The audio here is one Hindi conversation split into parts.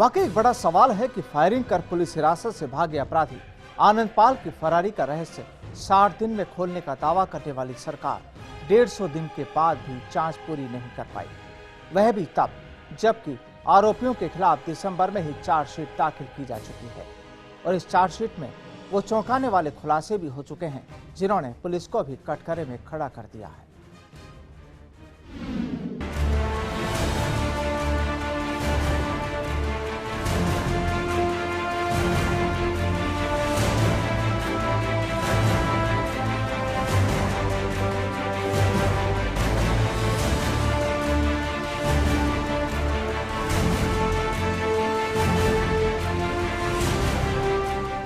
वाकई एक बड़ा सवाल है कि फायरिंग कर पुलिस हिरासत से भागे अपराधी आनंद पाल की फरारी का रहस्य 60 दिन में खोलने का दावा करने वाली सरकार 150 दिन के बाद भी जांच पूरी नहीं कर पाई। वह भी तब जबकि आरोपियों के खिलाफ दिसंबर में ही चार्जशीट दाखिल की जा चुकी है और इस चार्जशीट में वो चौंकाने वाले खुलासे भी हो चुके हैं जिन्होंने पुलिस को भी कटघरे में खड़ा कर दिया है।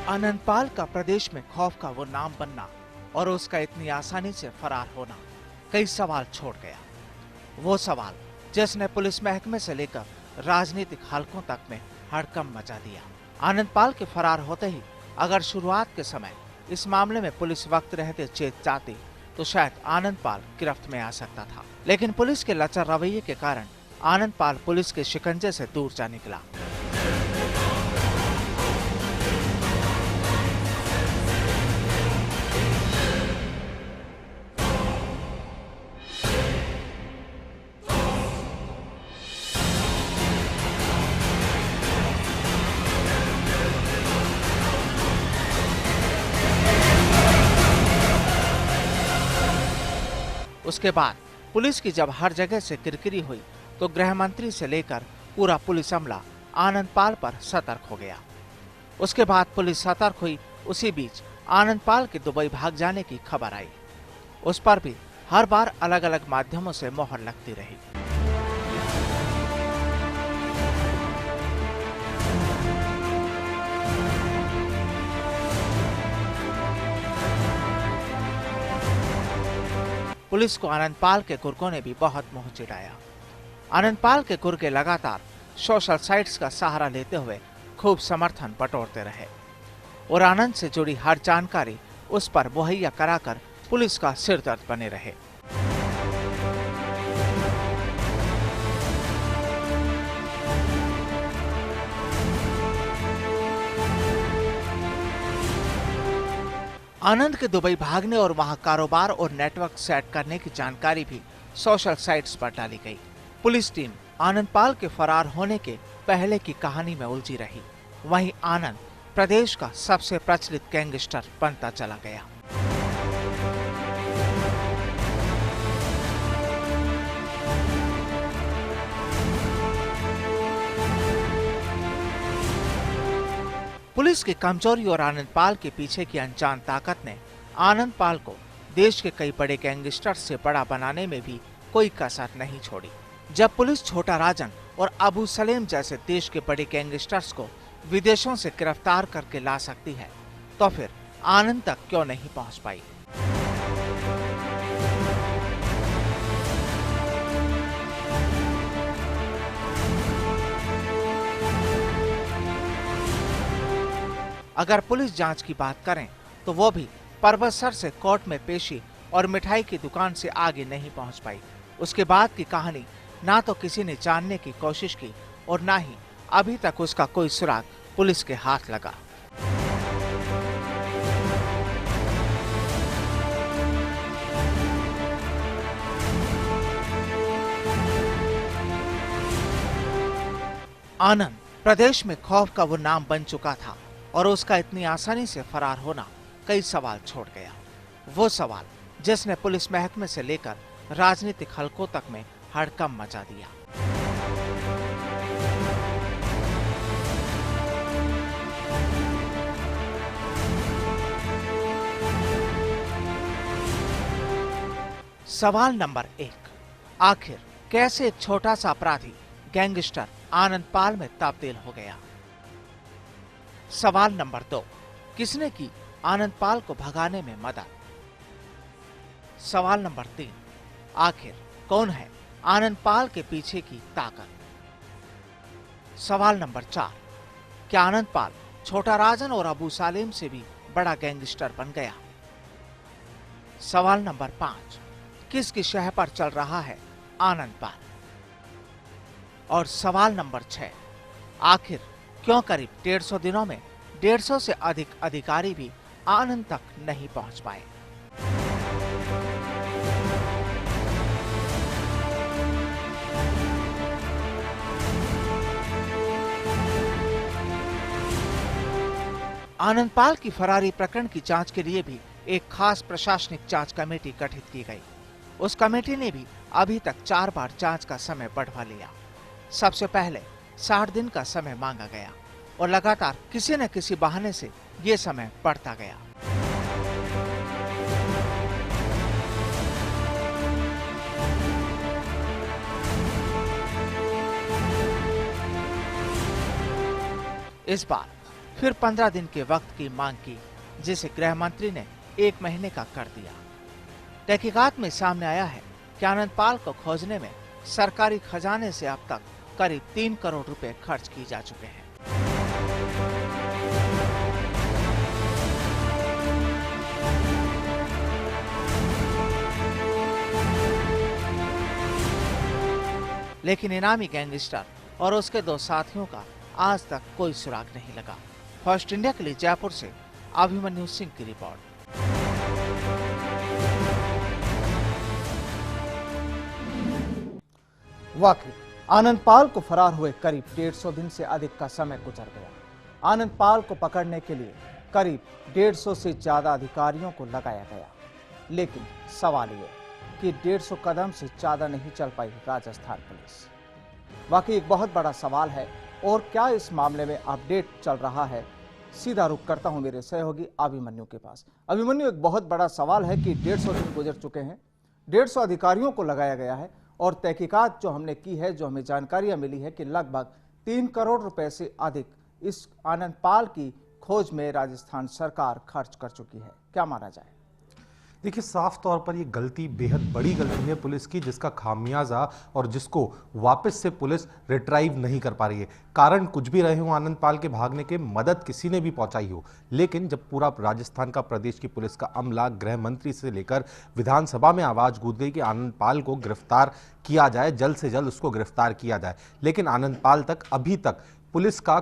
आनंद पाल का प्रदेश में खौफ का वो नाम बनना और उसका इतनी आसानी से फरार होना कई सवाल छोड़ गया। वो सवाल जिसने पुलिस महकमे से लेकर राजनीतिक हलकों तक में हड़कंप मचा दिया। आनंद पाल के फरार होते ही अगर शुरुआत के समय इस मामले में पुलिस वक्त रहते चेत जाती तो शायद आनंद पाल गिरफ्त में आ सकता था, लेकिन पुलिस के लचर रवैये के कारण आनंद पाल पुलिस के शिकंजे से दूर जा निकला। उसके बाद पुलिस की जब हर जगह से किरकिरी हुई तो गृह मंत्री से लेकर पूरा पुलिस अमला आनंद पाल पर सतर्क हो गया। उसके बाद पुलिस सतर्क हुई, उसी बीच आनंद पाल के दुबई भाग जाने की खबर आई। उस पर भी हर बार अलग अलग माध्यमों से मोहर लगती रही। पुलिस को आनंद पाल के कुर्कों ने भी बहुत मुंह चिढ़ाया। आनंद पाल के कुर्के लगातार सोशल साइट्स का सहारा लेते हुए खूब समर्थन बटोरते रहे और आनंद से जुड़ी हर जानकारी उस पर मुहैया कराकर पुलिस का सिरदर्द बने रहे। आनंद के दुबई भागने और वहां कारोबार और नेटवर्क सेट करने की जानकारी भी सोशल साइट्स पर डाली गई। पुलिस टीम आनंद पाल के फरार होने के पहले की कहानी में उलझी रही। वहीं आनंद प्रदेश का सबसे प्रचलित गैंगस्टर बनता चला गया। पुलिस की कमजोरी और आनंद पाल के पीछे की अनजान ताकत ने आनंद पाल को देश के कई बड़े गैंगस्टर्स से बड़ा बनाने में भी कोई कसर नहीं छोड़ी। जब पुलिस छोटा राजन और अबू सलेम जैसे देश के बड़े गैंगस्टर्स को विदेशों से गिरफ्तार करके ला सकती है तो फिर आनंद तक क्यों नहीं पहुंच पाई। अगर पुलिस जांच की बात करें तो वो भी पर्वत सर से कोर्ट में पेशी और मिठाई की दुकान से आगे नहीं पहुंच पाई। उसके बाद की कहानी ना तो किसी ने जानने की कोशिश की और ना ही अभी तक उसका कोई सुराग पुलिस के हाथ लगा। आनंद प्रदेश में खौफ का वो नाम बन चुका था और उसका इतनी आसानी से फरार होना कई सवाल छोड़ गया। वो सवाल जिसने पुलिस महकमे से लेकर राजनीतिक हलकों तक में हड़कंप मचा दिया। सवाल नंबर 1, आखिर कैसे एक छोटा सा अपराधी गैंगस्टर आनंद पाल में तब्दील हो गया। सवाल नंबर 2, किसने की आनंद पाल को भगाने में मदद। सवाल नंबर 3, आखिर कौन है आनंद पाल के पीछे की ताकत। सवाल नंबर 4, क्या आनंद पाल छोटा राजन और अबू सालेम से भी बड़ा गैंगस्टर बन गया। सवाल नंबर 5, किसकी शह पर चल रहा है आनंद पाल। और सवाल नंबर 6, आखिर क्यों करीब 150 दिनों में 150 से अधिक अधिकारी भी आनंद तक नहीं पहुंच पाए। आनंदपाल की फरारी प्रकरण की जांच के लिए भी एक खास प्रशासनिक जांच कमेटी गठित की गई। उस कमेटी ने भी अभी तक 4 बार जांच का समय बढ़वा लिया। सबसे पहले 60 दिन का समय मांगा गया और लगातार किसी न किसी बहाने से ये समय बढ़ता गया। इस बार फिर 15 दिन के वक्त की मांग की, जिसे गृह मंत्री ने 1 महीने का कर दिया। तहकीकात में सामने आया है कि आनंदपाल को खोजने में सरकारी खजाने से अब तक करीब 3 करोड़ रुपए खर्च किए जा चुके हैं। लेकिन इनामी गैंगस्टर और उसके 2 साथियों का आज तक कोई सुराग नहीं लगा। फर्स्ट इंडिया के लिए जयपुर से अभिमन्यु सिंह की रिपोर्ट। वाकई आनंदपाल को फरार हुए करीब 150 दिन से अधिक का समय गुजर गया। आनंदपाल को पकड़ने के लिए करीब 150 से ज्यादा अधिकारियों को लगाया गया, लेकिन सवाल ये कि 150 कदम से ज्यादा नहीं चल पाई राजस्थान पुलिस। वाकई एक बहुत बड़ा सवाल है और क्या इस मामले में अपडेट चल रहा है। सीधा रुख करता हूं मेरे सहयोगी अभिमन्यु के पास। अभिमन्यु, एक बहुत बड़ा सवाल है कि 150 दिन गुजर चुके हैं, 150 अधिकारियों को लगाया गया है और तहकीकात जो हमने की है, जो हमें जानकारियां मिली है कि लगभग 3 करोड़ रुपए से अधिक इस आनंदपाल की खोज में राजस्थान सरकार खर्च कर चुकी है। क्या माना जाए? देखिए, साफ तौर पर ये गलती बेहद बड़ी गलती है पुलिस की, जिसका खामियाजा और जिसको वापस से पुलिस रिट्राइव नहीं कर पा रही है। कारण कुछ भी रहे हो आनंदपाल के भागने के, मदद किसी ने भी पहुंचाई हो, लेकिन जब पूरा राजस्थान का, प्रदेश की पुलिस का अमला, गृह मंत्री से लेकर विधानसभा में आवाज गूंज गई कि आनंदपाल को गिरफ्तार किया जाए, जल्द से जल्द उसको गिरफ्तार किया जाए, लेकिन आनंदपाल तक अभी तक पुलिस का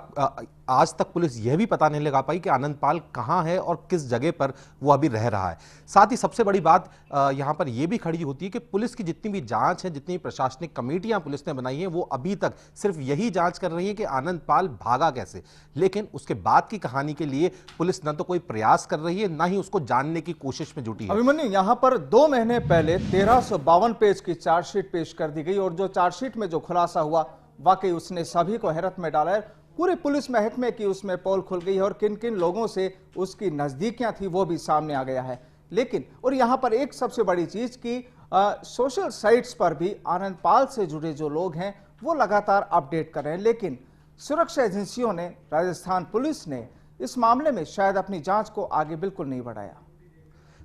आज तक पुलिस यह भी पता नहीं लगा पाई कि आनंदपाल कहां है और किस जगह पर वो अभी रह रहा है। साथ ही सबसे बड़ी बात यहां पर यह भी खड़ी होती है कि पुलिस की जितनी भी जांच है, जितनी प्रशासनिक कमेटियां पुलिस ने बनाई हैं, वो अभी तक सिर्फ यही जांच कर रही है कि आनंदपाल भागा कैसे, लेकिन उसके बाद की कहानी के लिए पुलिस न तो कोई प्रयास कर रही है, न ही उसको जानने की कोशिश में जुटी है। अभिमन्यु, यहां पर 2 महीने पहले 1352 पेज की चार्जशीट पेश कर दी गई और जो चार्जशीट में जो खुलासा हुआ, वाकई उसने सभी को हैरत में डाला है। पूरे पुलिस महकमे की उसमें पोल खुल गई है और किन किन लोगों से उसकी नजदीकियां थी वो भी सामने आ गया है। लेकिन और यहां पर एक सबसे बड़ी चीज कि सोशल साइट्स पर भी आनंदपाल से जुड़े जो लोग हैं वो लगातार अपडेट कर रहे हैं, लेकिन सुरक्षा एजेंसियों ने, राजस्थान पुलिस ने इस मामले में शायद अपनी जांच को आगे बिल्कुल नहीं बढ़ाया।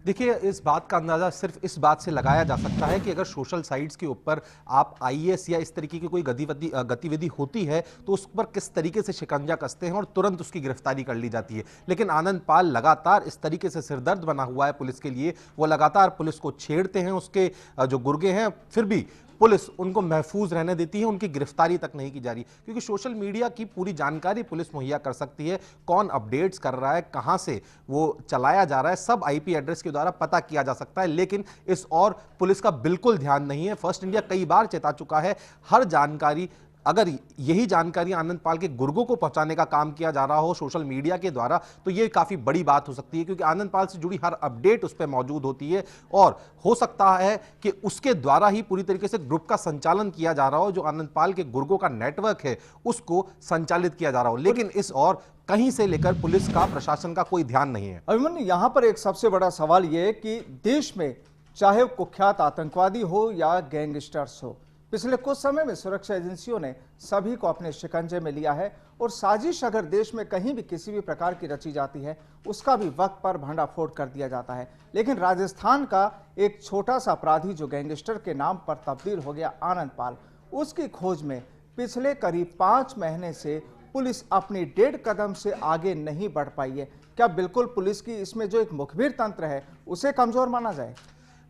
देखिए, इस बात का अंदाजा सिर्फ इस बात से लगाया जा सकता है कि अगर सोशल साइट्स के ऊपर आप आईएएस या इस तरीके की कोई गतिविधि होती है तो उस पर किस तरीके से शिकंजा कसते हैं और तुरंत उसकी गिरफ्तारी कर ली जाती है। लेकिन आनंदपाल लगातार इस तरीके से सिरदर्द बना हुआ है पुलिस के लिए, वो लगातार पुलिस को छेड़ते हैं, उसके जो गुर्गे हैं, फिर भी पुलिस उनको महफूज रहने देती है, उनकी गिरफ्तारी तक नहीं की जा रही, क्योंकि सोशल मीडिया की पूरी जानकारी पुलिस मुहैया कर सकती है। कौन अपडेट्स कर रहा है, कहां से वो चलाया जा रहा है, सब आईपी एड्रेस के द्वारा पता किया जा सकता है। लेकिन इस और पुलिस का बिल्कुल ध्यान नहीं है। फर्स्ट इंडिया कई बार चेता चुका है, हर जानकारी, अगर यही जानकारी आनंदपाल के गुर्गों को पहुंचाने का काम किया जा रहा हो सोशल मीडिया के द्वारा, तो यह काफी बड़ी बात हो सकती है, क्योंकि आनंदपाल से जुड़ी हर अपडेट उस पर मौजूद होती है और हो सकता है कि उसके द्वारा ही पूरी तरीके से ग्रुप का संचालन किया जा रहा हो, जो आनंदपाल के गुर्गों का नेटवर्क है उसको संचालित किया जा रहा हो। लेकिन इस और कहीं से लेकर पुलिस का, प्रशासन का कोई ध्यान नहीं है। अभिमन्यु, यहां पर एक सबसे बड़ा सवाल यह है कि देश में चाहे कुख्यात आतंकवादी हो या गैंगस्टर्स हो, पिछले कुछ समय में सुरक्षा एजेंसियों ने सभी को अपने शिकंजे में लिया है और साजिश अगर देश में कहीं भी किसी भी प्रकार की रची जाती है, उसका भी वक्त पर भंडाफोड़ कर दिया जाता है। लेकिन राजस्थान का एक छोटा सा अपराधी जो गैंगस्टर के नाम पर तब्दील हो गया आनंदपाल, उसकी खोज में पिछले करीब 5 महीने से पुलिस अपनी 1.5 कदम से आगे नहीं बढ़ पाई है। क्या बिल्कुल पुलिस की इसमें जो एक मुखबिर तंत्र है उसे कमजोर माना जाए?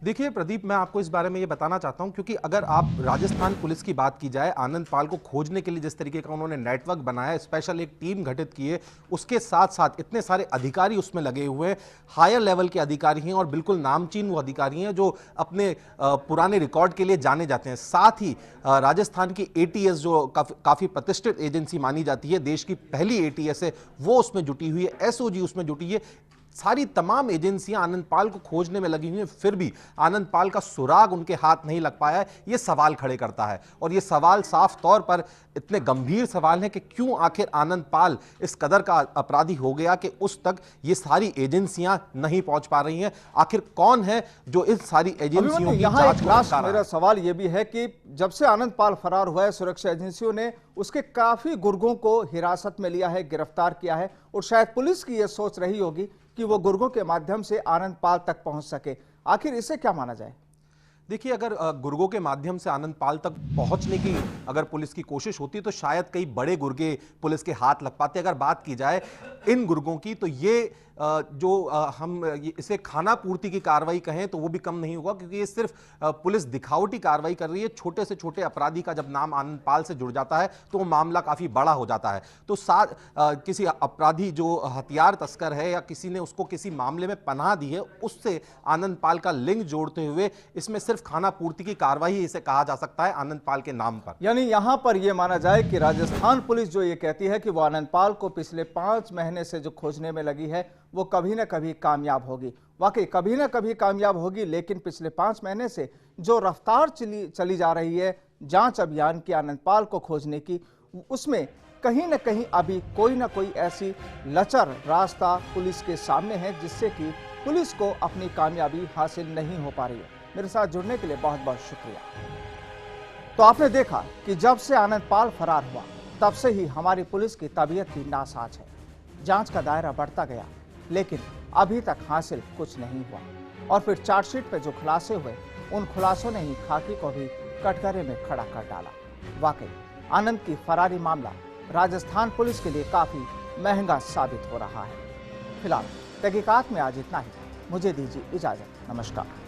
देखिए प्रदीप, मैं आपको इस बारे में ये बताना चाहता हूं, क्योंकि अगर आप राजस्थान पुलिस की बात की जाए, आनंद पाल को खोजने के लिए जिस तरीके का उन्होंने नेटवर्क बनाया, स्पेशल एक टीम घटित की है, उसके साथ साथ इतने सारे अधिकारी उसमें लगे हुए हैं, हायर लेवल के अधिकारी हैं और बिल्कुल नामचीन वो अधिकारी हैं जो अपने पुराने रिकॉर्ड के लिए जाने जाते हैं। साथ ही राजस्थान की एटीएस जो काफी प्रतिष्ठित एजेंसी मानी जाती है, देश की पहली एटीएस है, वो उसमें जुटी हुई है, एसओजी उसमें जुटी है। सारी तमाम एजेंसियां आनंद पाल को खोजने में लगी हुई हैं, फिर भी आनंद पाल का सुराग उनके हाथ नहीं लग पाया है। यह सवाल खड़े करता है और यह सवाल साफ तौर पर इतने गंभीर सवाल है कि क्यों आखिर आनंद पाल इस कदर का अपराधी हो गया कि उस तक ये सारी एजेंसियां नहीं पहुंच पा रही हैं। आखिर कौन है जो इन सारी एजेंसियों की जांच को लास्ट मेरा सवाल यह भी है कि जब से आनंद पाल फरार हुआ है, सुरक्षा एजेंसियों ने उसके काफी गुर्गों को हिरासत में लिया है, गिरफ्तार किया है, और शायद पुलिस की यह सोच रही होगी कि वो गुर्गों के माध्यम से आनंद पाल तक पहुंच सके। आखिर इसे क्या माना जाए? देखिए, अगर गुर्गों के माध्यम से आनंद पाल तक पहुंचने की अगर पुलिस की कोशिश होती तो शायद कई बड़े गुर्गे पुलिस के हाथ लग पाते। अगर बात की जाए इन गुर्गों की, तो ये हम इसे खाना पूर्ति की कार्रवाई कहें तो वो भी कम नहीं होगा, क्योंकि ये सिर्फ पुलिस दिखावटी कार्रवाई कर रही है। छोटे से छोटे अपराधी का जब नाम आनंद पाल से जुड़ जाता है तो वो मामला काफी बड़ा हो जाता है। तो किसी अपराधी जो हथियार तस्कर है या किसी ने उसको किसी मामले में पनाह दी है, उससे आनंद पाल का लिंक जोड़ते हुए इसमें सिर्फ खाना पूर्ति की कार्रवाई इसे कहा जा सकता है आनंद पाल के नाम पर। यानी यहां पर यह माना जाए कि राजस्थान पुलिस जो ये कहती है कि वो आनंद पाल को पिछले 5 महीने से जो खोजने में लगी है वो कभी ना कभी कामयाब होगी। वाकई कभी ना कभी कामयाब होगी, लेकिन पिछले 5 महीने से जो रफ्तार चली जा रही है जांच अभियान की आनंद पाल को खोजने की, उसमें कहीं ना कहीं अभी कोई ना कोई ऐसी लचर रास्ता पुलिस के सामने है जिससे कि पुलिस को अपनी कामयाबी हासिल नहीं हो पा रही है। मेरे साथ जुड़ने के लिए बहुत बहुत शुक्रिया। तो आपने देखा कि जब से आनंद पाल फरार हुआ तब से ही हमारी पुलिस की तबीयत भी नासाज है। जांच का दायरा बढ़ता गया, लेकिन अभी तक हासिल कुछ नहीं हुआ, और फिर चार्जशीट पे जो खुलासे हुए उन खुलासों ने ही खाकी को भी कटघरे में खड़ा कर डाला। वाकई आनंद की फरारी मामला राजस्थान पुलिस के लिए काफी महंगा साबित हो रहा है। फिलहाल तहकीकात में आज इतना ही। मुझे दीजिए इजाजत। नमस्कार।